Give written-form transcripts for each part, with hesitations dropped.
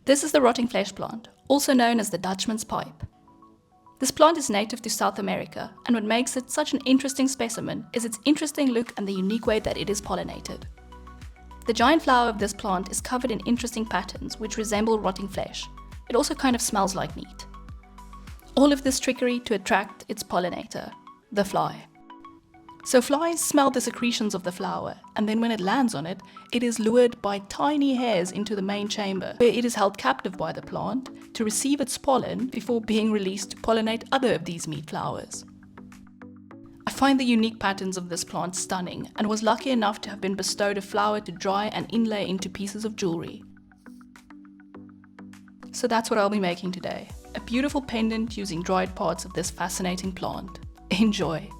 This is the rotting flesh plant, also known as the Dutchman's pipe. This plant is native to South America, and what makes it such an interesting specimen is its interesting look and the unique way that it is pollinated. The giant flower of this plant is covered in interesting patterns which resemble rotting flesh. It also kind of smells like meat. All of this trickery to attract its pollinator, the fly. So flies smell the secretions of the flower, and then when it lands on it, it is lured by tiny hairs into the main chamber, where it is held captive by the plant to receive its pollen before being released to pollinate other of these meat flowers. I find the unique patterns of this plant stunning, and was lucky enough to have been bestowed a flower to dry and inlay into pieces of jewelry. So that's what I'll be making today, a beautiful pendant using dried parts of this fascinating plant. Enjoy!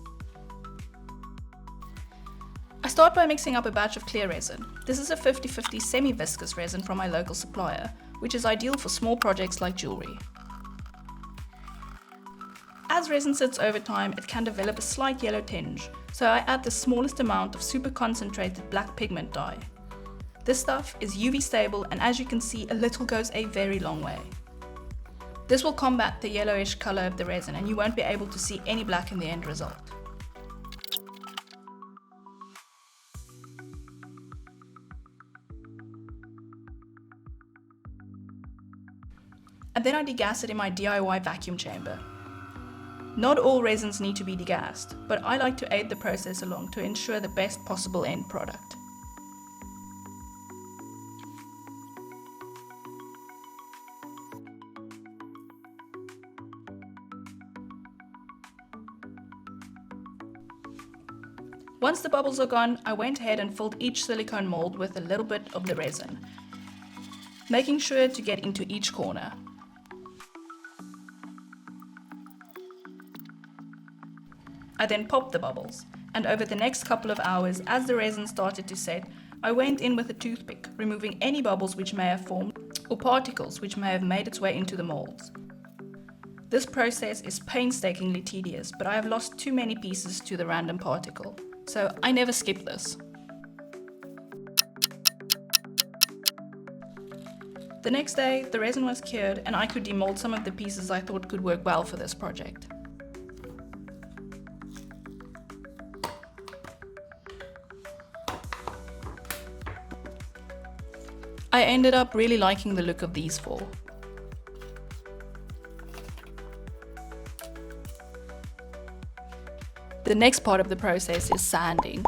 I start by mixing up a batch of clear resin. This is a 50-50 semi-viscous resin from my local supplier, which is ideal for small projects like jewelry. As resin sits over time, it can develop a slight yellow tinge, so I add the smallest amount of super concentrated black pigment dye. This stuff is UV stable, and as you can see, a little goes a very long way. This will combat the yellowish color of the resin, and you won't be able to see any black in the end result. And then I degas it in my DIY vacuum chamber. Not all resins need to be degassed, but I like to aid the process along to ensure the best possible end product. Once the bubbles are gone, I went ahead and filled each silicone mold with a little bit of the resin, making sure to get into each corner. I then popped the bubbles, and over the next couple of hours, as the resin started to set, I went in with a toothpick, removing any bubbles which may have formed or particles which may have made its way into the molds. This process is painstakingly tedious, but I have lost too many pieces to the random particle, so I never skip this. The next day, the resin was cured and I could demold some of the pieces I thought could work well for this project. I ended up really liking the look of these four. The next part of the process is sanding.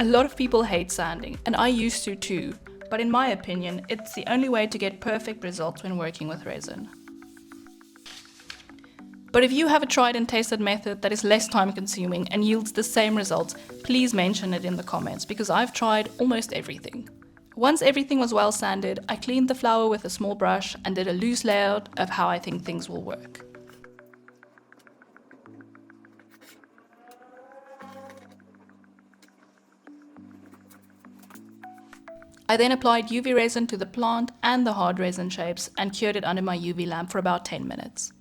A lot of people hate sanding, and I used to too, but in my opinion, it's the only way to get perfect results when working with resin. But if you have a tried and tested method that is less time consuming and yields the same results, please mention it in the comments, because I've tried almost everything. Once everything was well sanded, I cleaned the flower with a small brush and did a loose layout of how I think things will work. I then applied UV resin to the plant and the hard resin shapes and cured it under my UV lamp for about 10 minutes.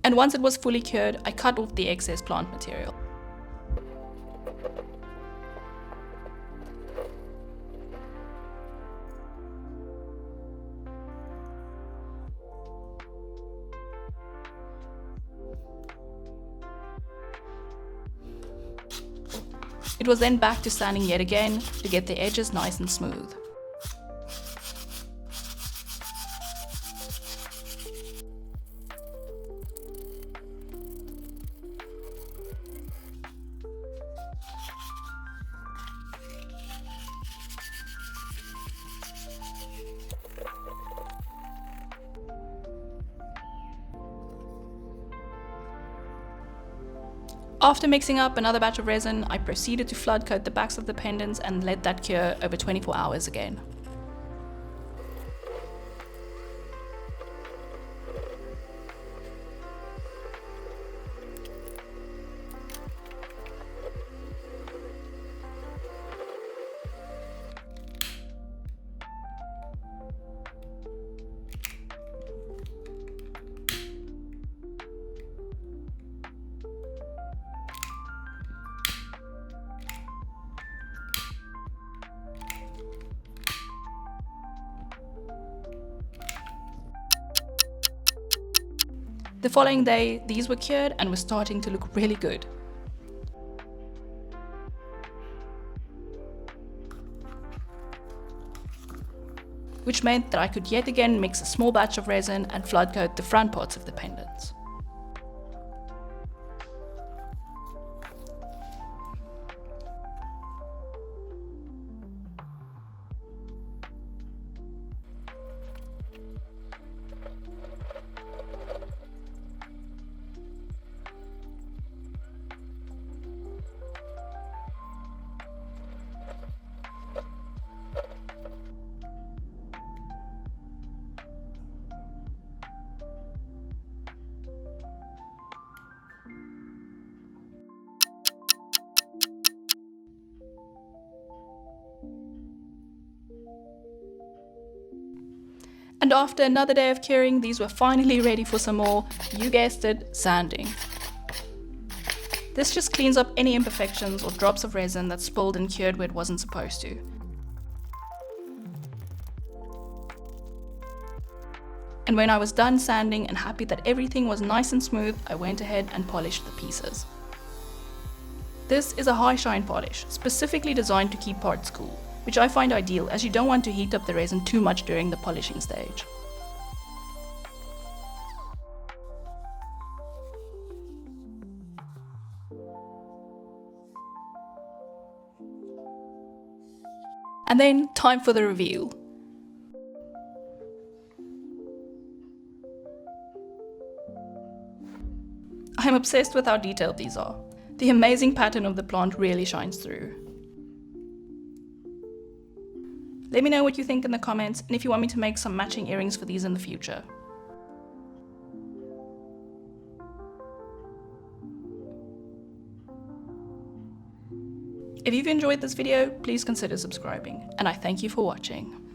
And once it was fully cured, I cut off the excess plant material. It was then back to sanding yet again to get the edges nice and smooth. After mixing up another batch of resin, I proceeded to flood coat the backs of the pendants and let that cure over 24 hours again. The following day, these were cured and were starting to look really good. Which meant that I could yet again mix a small batch of resin and flood coat the front parts of the pendants. And after another day of curing, these were finally ready for some more, you guessed it, sanding. This just cleans up any imperfections or drops of resin that spilled and cured where it wasn't supposed to. And when I was done sanding and happy that everything was nice and smooth, I went ahead and polished the pieces. This is a high shine polish, specifically designed to keep parts cool, which I find ideal as you don't want to heat up the resin too much during the polishing stage. And then, time for the reveal. I'm obsessed with how detailed these are. The amazing pattern of the plant really shines through. Let me know what you think in the comments and if you want me to make some matching earrings for these in the future. If you've enjoyed this video, please consider subscribing, and I thank you for watching.